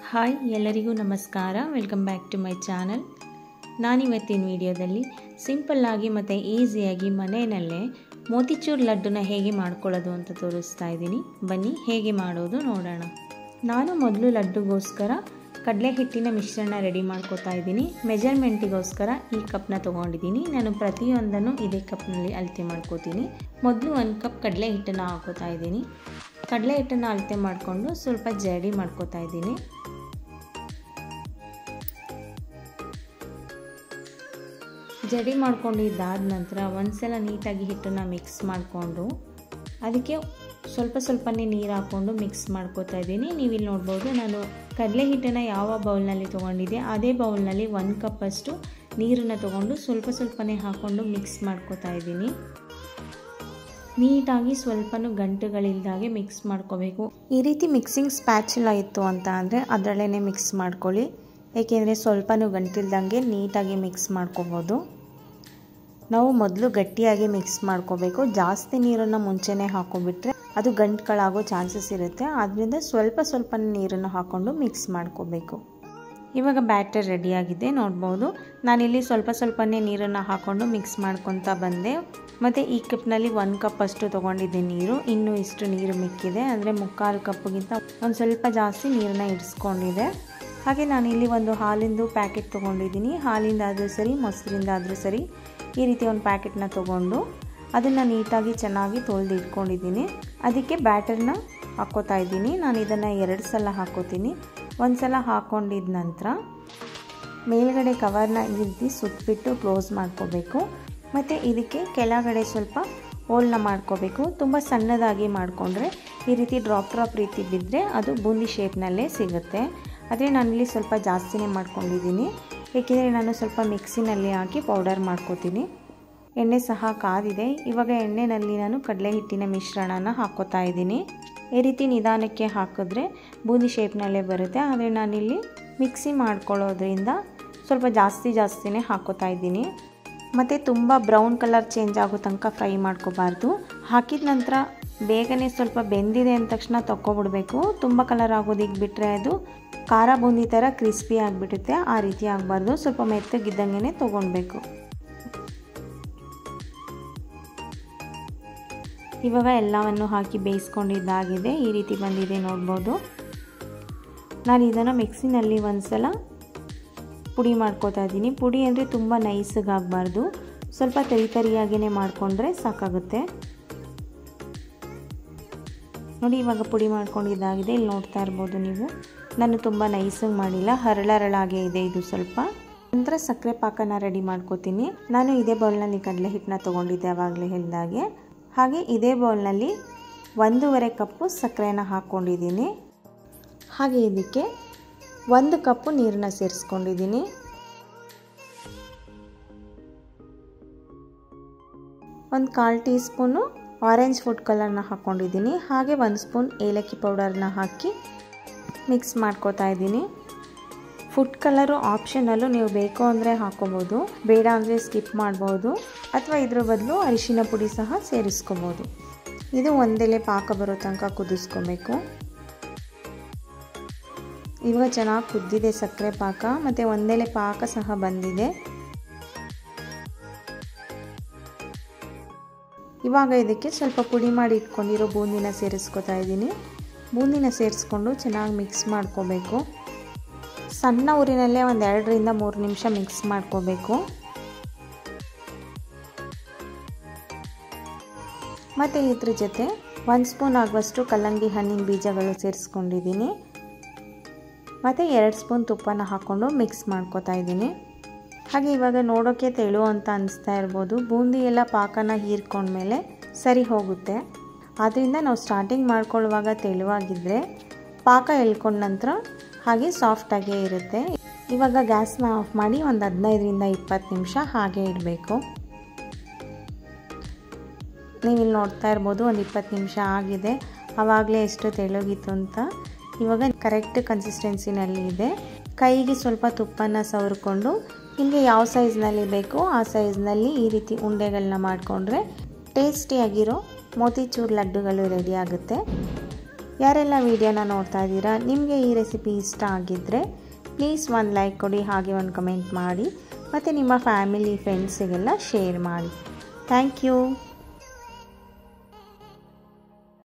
Hi ಎಲ್ಲರಿಗೂ ನಮಸ್ಕಾರ. Welcome back to my channel. ನಾನಿವತ್ತಿನ ವಿಡಿಯೋದಲ್ಲಿ ಸಿಂಪಲ್ಲಾಗಿ ಮತ್ತು ಈಸಿಯಾಗಿ ಮನೆಯಲ್ಲೇ ಮೋತಿಚೂರ್ ಲಡ್ಡುನ ಹೇಗೆ ಮಾಡ್ಕೊಳ್ಳೋದು ಅಂತ ತೋರಿಸ್ತಾ ಇದ್ದೀನಿ. ಬನ್ನಿ ಹೇಗೆ ಮಾಡೋದು ನೋಡೋಣ. ನಾನು ಮೊದಲು ಲಡ್ಡುಗೋಸ್ಕರ ಕಡಲೆ ಹಿಟ್ಟಿನ ಮಿಶ್ರಣ ರೆಡಿ ಮಾಡ್ಕೋತಾ ಇದ್ದೀನಿ. ಮೆಜರ್ಮೆಂಟಿಗೋಸ್ಕರ ಈ ಕಪ್ನ ತೊಗೊಂಡಿದ್ದೀನಿ. ನಾನು ಪ್ರತಿಯೊಂದನ್ನು ಇದೇ ಕಪ್ನಲ್ಲಿ ಅಳತೆ ಮಾಡ್ಕೋತೀನಿ. ಮೊದಲು 1 ಕಪ್ ಕಡಲೆ ಹಿಟ್ಟನ್ನು ಹಾಕೋತಾ ಇದ್ದೀನಿ. ಕಡಲೆ ಹಿಟ್ಟನ್ನು ಅಳತೆ ಮಾಡಿಕೊಂಡು ಸ್ವಲ್ಪ ಜಡಿ ಮಾಡ್ಕೋತಾ ಇದ್ದೀನಿ. ಜಡಿ ಮಾಡ್ಕೊಂಡಿದ್ದಾದ ನಂತರ ಒಂದ್ಸಲ ನೀಟಾಗಿ ಹಿಟ್ಟನ್ನು ಮಿಕ್ಸ್ ಮಾಡಿಕೊಂಡು ಅದಕ್ಕೆ ಸ್ವಲ್ಪನೇ ನೀರು ಹಾಕ್ಕೊಂಡು ಮಿಕ್ಸ್ ಮಾಡ್ಕೋತಾ ಇದ್ದೀನಿ. ನೀವಿಲ್ಲಿ ನೋಡ್ಬೋದು, ನಾನು ಕಡಲೆ ಹಿಟ್ಟನ್ನು ಯಾವ ಬೌಲ್ನಲ್ಲಿ ತೊಗೊಂಡಿದ್ದೆ ಅದೇ ಬೌಲ್ನಲ್ಲಿ 1 ಕಪ್ಪಷ್ಟು ನೀರನ್ನು ತೊಗೊಂಡು ಸ್ವಲ್ಪನೇ ಹಾಕ್ಕೊಂಡು ಮಿಕ್ಸ್ ಮಾಡ್ಕೋತಾ ಇದ್ದೀನಿ. ನೀಟಾಗಿ ಸ್ವಲ್ಪನೂ ಗಂಟುಗಳಿಲ್ದಾಗೆ ಮಿಕ್ಸ್ ಮಾಡ್ಕೋಬೇಕು. ಈ ರೀತಿ ಮಿಕ್ಸಿಂಗ್ ಸ್ಪ್ಯಾಚುಲಾ ಇತ್ತು ಅಂತ ಅಂದರೆ ಅದರಲ್ಲೇ ಮಿಕ್ಸ್ ಮಾಡ್ಕೊಳ್ಳಿ, ಏಕೆಂದರೆ ಸ್ವಲ್ಪನೂ ಗಂಟಿಲ್ದಂಗೆ ನೀಟಾಗಿ ಮಿಕ್ಸ್ ಮಾಡ್ಕೋಬೋದು. ನಾವು ಮೊದಲು ಗಟ್ಟಿಯಾಗಿ ಮಿಕ್ಸ್ ಮಾಡ್ಕೋಬೇಕು. ಜಾಸ್ತಿ ನೀರನ್ನು ಮುಂಚೆನೇ ಹಾಕೊಂಡ್ಬಿಟ್ರೆ ಅದು ಗಂಟುಗಳಾಗೋ ಚಾನ್ಸಸ್ ಇರುತ್ತೆ. ಆದ್ದರಿಂದ ಸ್ವಲ್ಪ ನೀರನ್ನು ಹಾಕ್ಕೊಂಡು ಮಿಕ್ಸ್ ಮಾಡ್ಕೋಬೇಕು. ಇವಾಗ ಬ್ಯಾಟರ್ ರೆಡಿಯಾಗಿದೆ ನೋಡ್ಬೋದು. ನಾನಿಲ್ಲಿ ಸ್ವಲ್ಪನೇ ನೀರನ್ನು ಹಾಕ್ಕೊಂಡು ಮಿಕ್ಸ್ ಮಾಡ್ಕೊತಾ ಬಂದೆ. ಮತ್ತು ಈ ಕಪ್ನಲ್ಲಿ 1 ಕಪ್ ಅಷ್ಟು ತೊಗೊಂಡಿದ್ದೆ ನೀರು. ಇನ್ನೂ ಇಷ್ಟು ನೀರು ಮಿಕ್ಕಿದೆ, ಅಂದರೆ 3/4 ಕಪ್ಗಿಂತ ಒಂದು ಸ್ವಲ್ಪ ಜಾಸ್ತಿ ನೀರನ್ನ ಇಡಿಸ್ಕೊಂಡಿದೆ. ಹಾಗೆ ನಾನಿಲ್ಲಿ ಒಂದು ಹಾಲಿಂದು ಪ್ಯಾಕೆಟ್ ತೊಗೊಂಡಿದ್ದೀನಿ. ಹಾಲಿಂದಾದರೂ ಸರಿ, ಮೊಸರಿಂದಾದರೂ ಸರಿ, ಈ ರೀತಿ ಒಂದು ಪ್ಯಾಕೆಟ್ನ ತೊಗೊಂಡು ಅದನ್ನು ನೀಟಾಗಿ ಚೆನ್ನಾಗಿ ತೊಳೆದು ಇಟ್ಕೊಂಡಿದ್ದೀನಿ. ಅದಕ್ಕೆ ಬ್ಯಾಟರ್ನ ಹಾಕ್ಕೋತಾ ಇದ್ದೀನಿ. ನಾನು ಇದನ್ನು 2 ಸಲ ಹಾಕ್ಕೋತೀನಿ. ಒಂದು ಸಲ ಹಾಕ್ಕೊಂಡಿದ ನಂತರ ಮೇಲ್ಗಡೆ ಕವರ್ನ ಈ ರೀತಿ ಸುತ್ತಬಿಟ್ಟು ಕ್ಲೋಸ್ ಮಾಡ್ಕೋಬೇಕು. ಮತ್ತು ಇದಕ್ಕೆ ಕೆಳಗಡೆ ಸ್ವಲ್ಪ ಹೋಲ್ನ ಮಾಡ್ಕೋಬೇಕು. ತುಂಬ ಸಣ್ಣದಾಗಿ ಮಾಡಿಕೊಂಡ್ರೆ ಈ ರೀತಿ ಡ್ರಾಪ್ ರೀತಿ ಬಿದ್ದರೆ ಅದು ಬೂಂದಿ ಶೇಪ್ನಲ್ಲೇ ಸಿಗುತ್ತೆ. ಆದರೆ ನಾನಿಲ್ಲಿ ಸ್ವಲ್ಪ ಜಾಸ್ತಿನೇ ಮಾಡ್ಕೊಂಡಿದ್ದೀನಿ, ಏಕೆಂದರೆ ನಾನು ಸ್ವಲ್ಪ ಮಿಕ್ಸಿನಲ್ಲಿ ಹಾಕಿ ಪೌಡರ್ ಮಾಡ್ಕೋತೀನಿ. ಎಣ್ಣೆ ಸಹ ಕಾದಿದೆ. ಇವಾಗ ಎಣ್ಣೆಯಲ್ಲಿ ನಾನು ಕಡಲೆ ಹಿಟ್ಟಿನ ಮಿಶ್ರಣನ ಹಾಕ್ಕೋತಾ ಇದ್ದೀನಿ. ಈ ರೀತಿ ನಿಧಾನಕ್ಕೆ ಹಾಕಿದ್ರೆ ಬೂಂದಿ ಶೇಪ್ನಲ್ಲೇ ಬರುತ್ತೆ. ಆದರೆ ನಾನಿಲ್ಲಿ ಮಿಕ್ಸಿ ಮಾಡ್ಕೊಳ್ಳೋದ್ರಿಂದ ಸ್ವಲ್ಪ ಜಾಸ್ತಿನೇ ಹಾಕ್ಕೋತಾ ಇದ್ದೀನಿ. ಮತ್ತು ತುಂಬ ಬ್ರೌನ್ ಕಲರ್ ಚೇಂಜ್ ಆಗೋ ತನಕ ಫ್ರೈ ಮಾಡ್ಕೋಬಾರ್ದು. ಹಾಕಿದ ನಂತರ ಬೇಗನೆ ಸ್ವಲ್ಪ ಬೆಂದಿದೆ ಅಂದ ತಕ್ಷಣ ತಗೊಬಿಡಬೇಕು. ತುಂಬ ಕಲರ್ ಆಗೋದಿಕ್ಕೆ ಬಿಟ್ಟರೆ ಅದು ಖಾರ ಬೂಂದಿ ಥರ ಕ್ರಿಸ್ಪಿ ಆಗಿಬಿಡುತ್ತೆ. ಆ ರೀತಿ ಆಗಬಾರ್ದು. ಸ್ವಲ್ಪ ಮೆತ್ತಗಿದ್ದಂಗೆ ತೊಗೊಳ್ಬೇಕು. ಇವಾಗ ಎಲ್ಲವನ್ನು ಹಾಕಿ ಬೇಯಿಸ್ಕೊಂಡಿದ್ದಾಗಿದೆ. ಈ ರೀತಿ ಬಂದಿದೆ ನೋಡ್ಬೋದು. ನಾನು ಇದನ್ನು ಮಿಕ್ಸಿನಲ್ಲಿ ಒಂದ್ಸಲ ಪುಡಿ ಮಾಡ್ಕೋತಾ ಇದ್ದೀನಿ. ಪುಡಿ ಅಂದರೆ ತುಂಬ ನೈಸಾಗಬಾರ್ದು, ಸ್ವಲ್ಪ ತರಿಯಾಗಿಯೇ ಮಾಡಿಕೊಂಡ್ರೆ ಸಾಕಾಗುತ್ತೆ. ನೋಡಿ, ಇವಾಗ ಪುಡಿ ಮಾಡ್ಕೊಂಡಿದ್ದಾಗಿದೆ. ಇಲ್ಲಿ ನೋಡ್ತಾ ಇರ್ಬೋದು ನೀವು. ನಾನು ತುಂಬ ನೈಸಾಗಿ ಮಾಡಿಲ್ಲ, ಹರಳಾಗೆ ಇದೆ ಇದು ಸ್ವಲ್ಪ. ನಂತರ ಸಕ್ಕರೆ ಪಾಕನ ರೆಡಿ ಮಾಡ್ಕೋತೀನಿ. ನಾನು ಇದೇ ಬೌಲ್ನಲ್ಲಿ ಕಡಲೆ ಹಿಟ್ಟನ್ನ ತೊಗೊಂಡಿದ್ದೆ ಆವಾಗಲೇ ಹೇಳಿದಾಗೆ. ಹಾಗೆ ಇದೇ ಬೌಲ್ನಲ್ಲಿ 1.5 ಕಪ್ಪು ಸಕ್ಕರೆನ ಹಾಕ್ಕೊಂಡಿದ್ದೀನಿ. ಹಾಗೆ ಇದಕ್ಕೆ 1 ಕಪ್ಪು ನೀರನ್ನ ಸೇರಿಸ್ಕೊಂಡಿದ್ದೀನಿ. ಒಂದು 1/4 ಟೀ ಸ್ಪೂನು ಆರೆಂಜ್ ಫುಡ್ ಕಲರ್ನ ಹಾಕ್ಕೊಂಡಿದ್ದೀನಿ. ಹಾಗೆ 1 ಸ್ಪೂನ್ ಏಲಕ್ಕಿ ಪೌಡರ್ನ ಹಾಕಿ ಮಿಕ್ಸ್ ಮಾಡ್ಕೋತಾ ಇದ್ದೀನಿ. ಫುಡ್ ಕಲರು ಆಪ್ಷನಲ್ಲು, ನೀವು ಬೇಕು ಅಂದರೆ ಹಾಕೋಬೋದು, ಬೇಡ ಅಂದರೆ ಸ್ಕಿಪ್ ಮಾಡ್ಬೋದು, ಅಥವಾ ಇದ್ರ ಬದಲು ಅರಿಶಿನ ಪುಡಿ ಸಹ ಸೇರಿಸ್ಕೋಬೋದು. ಇದು ಒಂದೆಲೆ ಪಾಕ ಬರೋ ತನಕ ಕುದಿಸ್ಕೋಬೇಕು. ಇವಾಗ ಚೆನ್ನಾಗಿ ಕುದ್ದಿದೆ ಸಕ್ಕರೆ ಪಾಕ, ಮತ್ತು ಒಂದೆಲೆ ಪಾಕ ಸಹ ಬಂದಿದೆ. ಇವಾಗ ಇದಕ್ಕೆ ಸ್ವಲ್ಪ ಪುಡಿ ಮಾಡಿ ಇಟ್ಕೊಂಡಿರೋ ಬೂಂದಿನ ಸೇರಿಸ್ಕೋತಾ ಇದ್ದೀನಿ. ಬೂಂದಿನ ಸೇರಿಸ್ಕೊಂಡು ಚೆನ್ನಾಗಿ ಮಿಕ್ಸ್ ಮಾಡ್ಕೋಬೇಕು. ಸಣ್ಣ ಊರಿನಲ್ಲೇ ಒಂದು 2 ರಿಂದ 3 ನಿಮಿಷ ಮಿಕ್ಸ್ ಮಾಡ್ಕೋಬೇಕು. ಮತ್ತು ಇದ್ರ ಜೊತೆ 1 ಸ್ಪೂನ್ ಆಗುವಷ್ಟು ಕಲ್ಲಂಗಡಿ ಹಣ್ಣಿನ ಬೀಜಗಳು ಸೇರಿಸ್ಕೊಂಡಿದ್ದೀನಿ. ಮತ್ತು 2 ಸ್ಪೂನ್ ತುಪ್ಪನ ಹಾಕ್ಕೊಂಡು ಮಿಕ್ಸ್ ಮಾಡ್ಕೋತಾ ಇದ್ದೀನಿ. ಹಾಗೆ ಇವಾಗ ನೋಡೋಕ್ಕೆ ತೆಳು ಅಂತ ಅನಿಸ್ತಾ ಇರ್ಬೋದು. ಬೂಂದಿ ಎಲ್ಲ ಪಾಕನ ಹೀರ್ಕೊಂಡ್ಮೇಲೆ ಸರಿ ಹೋಗುತ್ತೆ. ಆದ್ದರಿಂದ ನಾವು ಸ್ಟಾರ್ಟಿಂಗ್ ಮಾಡ್ಕೊಳ್ಳುವಾಗ ತೆಳುವಾಗಿದ್ದರೆ ಪಾಕ ಎಳ್ಕೊಂಡ ನಂತರ ಹಾಗೆ ಸಾಫ್ಟಾಗೇ ಇರುತ್ತೆ. ಇವಾಗ ಗ್ಯಾಸ್ನ ಆಫ್ ಮಾಡಿ ಒಂದು 15 ರಿಂದ 20 ನಿಮಿಷ ಹಾಗೆ ಇಡಬೇಕು. ನೀವಿಲ್ಲಿ ನೋಡ್ತಾ ಇರ್ಬೋದು, ಒಂದು 20 ನಿಮಿಷ ಆಗಿದೆ. ಆವಾಗಲೇ ಎಷ್ಟು ತೆಳ್ಳಗಿತ್ತು ಅಂತ. ಇವಾಗ ಕರೆಕ್ಟ್ ಕನ್ಸಿಸ್ಟೆನ್ಸಿನಲ್ಲಿ ಇದೆ. ಕೈಗೆ ಸ್ವಲ್ಪ ತುಪ್ಪನ ಸವರ್ಕೊಂಡು ನಿಮಗೆ ಯಾವ ಸೈಜ್ನಲ್ಲಿ ಬೇಕೋ ಆ ಸೈಜ್ನಲ್ಲಿ ಈ ರೀತಿ ಉಂಡೆಗಳನ್ನ ಮಾಡಿಕೊಂಡ್ರೆ ಟೇಸ್ಟಿಯಾಗಿರೋ ಮೋತಿಚೂರ್ ಲಡ್ಡುಗಳು ರೆಡಿ ಆಗುತ್ತೆ. ಯಾರೆಲ್ಲ ವಿಡಿಯೋನ ನೋಡ್ತಾ ಇದ್ದೀರಾ, ನಿಮಗೆ ಈ ರೆಸಿಪಿ ಇಷ್ಟ ಆಗಿದ್ದರೆ ಪ್ಲೀಸ್ ಒಂದು ಲೈಕ್ ಕೊಡಿ, ಹಾಗೆ ಒಂದು ಕಮೆಂಟ್ ಮಾಡಿ ಮತ್ತು ನಿಮ್ಮ ಫ್ಯಾಮಿಲಿ ಫ್ರೆಂಡ್ಸಿಗೆಲ್ಲ ಶೇರ್ ಮಾಡಿ. Thank you.